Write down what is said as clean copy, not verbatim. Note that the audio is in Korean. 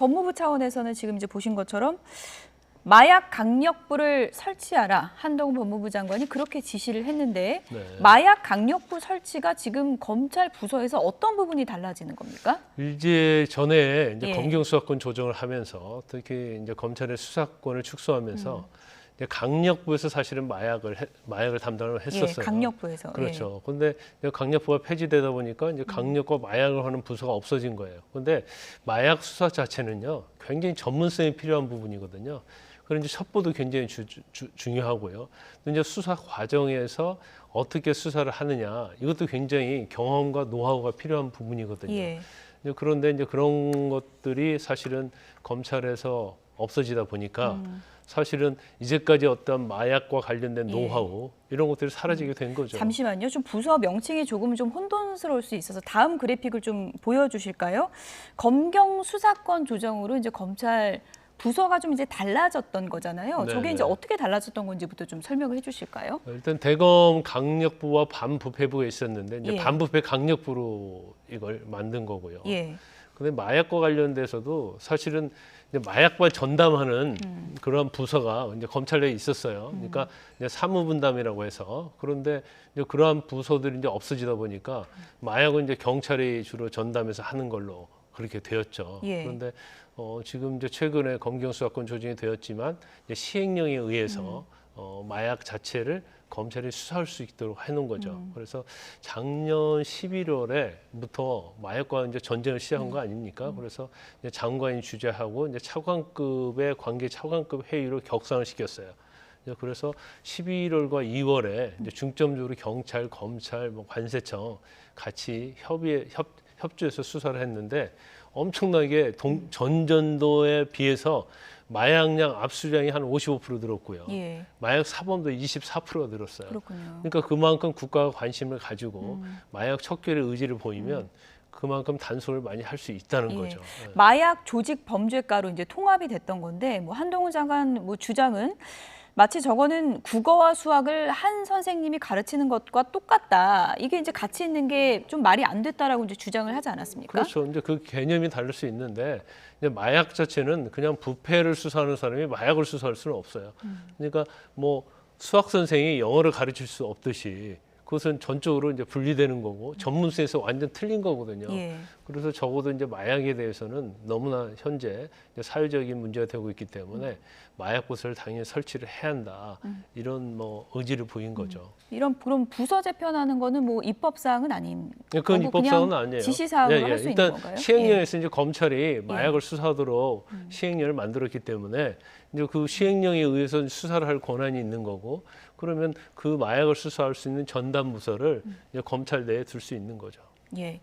법무부 차원에서는 지금 이제 보신 것처럼 마약 강력부를 설치하라. 한동훈 법무부 장관이 그렇게 지시를 했는데 네. 마약 강력부 설치가 지금 검찰 부서에서 어떤 부분이 달라지는 겁니까? 이제 전에 이제 예. 검경 수사권 조정을 하면서 특히 이제 검찰의 수사권을 축소하면서 이제 강력부에서 사실은 마약을 담당을 했었어요. 예, 강력부에서. 그렇죠. 근데 강력부가 폐지되다 보니까 이제 강력과 마약을 하는 부서가 없어진 거예요. 근데 마약 수사 자체는요, 굉장히 전문성이 필요한 부분이거든요. 그런 이제 첩보도 굉장히 중요하고요. 또 이제 수사 과정에서 어떻게 수사를 하느냐, 이것도 굉장히 경험과 노하우가 필요한 부분이거든요. 예. 그런데 이제 그런 것들이 사실은 검찰에서 없어지다 보니까 사실은 이제까지 어떤 마약과 관련된 예. 노하우 이런 것들이 사라지게 된 거죠. 잠시만요. 좀 부서 명칭이 조금 좀 혼돈스러울 수 있어서 다음 그래픽을 좀 보여주실까요? 검경 수사권 조정으로 이제 검찰 부서가 좀 이제 달라졌던 거잖아요. 저게 네네. 이제 어떻게 달라졌던 건지부터 좀 설명을 해주실까요? 일단 대검 강력부와 반부패부가 있었는데 이제 예. 반부패 강력부로 이걸 만든 거고요. 예. 근데 마약과 관련돼서도 사실은 이제 마약과 전담하는 그런 부서가 이제 검찰 내에 있었어요. 그러니까 이제 사무분담이라고 해서 그런데 이제 그러한 부서들이 이제 없어지다 보니까 마약은 이제 경찰이 주로 전담해서 하는 걸로 그렇게 되었죠. 예. 그런데 지금 이제 최근에 검경 수사권 조정이 되었지만 이제 시행령에 의해서 마약 자체를 검찰이 수사할 수 있도록 해놓은 거죠. 그래서 작년 11월에부터 마약과 이제 전쟁을 시작한 거 아닙니까? 그래서 이제 장관이 주재하고 이제 차관급의 관계 차관급 회의로 격상을 시켰어요. 그래서 11월과 2월에 이제 중점적으로 경찰, 검찰, 뭐 관세청 같이 협조해서 수사를 했는데 엄청나게 전전도에 비해서 마약량 압수량이 한 55% 늘었고요. 예. 마약 사범도 24%가 늘었어요. 그렇군요. 그러니까 그만큼 국가가 관심을 가지고 마약 척결의 의지를 보이면 그만큼 단속을 많이 할 수 있다는 예. 거죠. 마약 조직 범죄가로 이제 통합이 됐던 건데 뭐 한동훈 장관 뭐 주장은 마치 저거는 국어와 수학을 한 선생님이 가르치는 것과 똑같다. 이게 이제 같이 있는 게 좀 말이 안 됐다라고 이제 주장을 하지 않았습니까? 그렇죠. 이제 그 개념이 다를 수 있는데 이제 마약 자체는 그냥 부패를 수사하는 사람이 마약을 수사할 수는 없어요. 그러니까 뭐 수학 선생이 영어를 가르칠 수 없듯이 그것은 전적으로 이제 분리되는 거고 전문성에서 완전 틀린 거거든요. 예. 그래서 적어도 이제 마약에 대해서는 너무나 현재 이제 사회적인 문제가 되고 있기 때문에 마약 부서를 당연히 설치를 해야 한다. 이런 뭐 의지를 보인 거죠. 이런 그럼 부서 재편하는 거는 뭐 입법 사항은 아닌 그건 거고 입법사항은 그냥 아니에요. 지시 사항으로 할 수 있는 일단 건가요? 시행령에서 이제 검찰이 마약을 수사하도록 시행령을 만들었기 때문에 이제 그 시행령에 의해서 수사를 할 권한이 있는 거고 그러면 그 마약을 수사할 수 있는 전담 부서를 이제 검찰 내에 둘 수 있는 거죠. 예.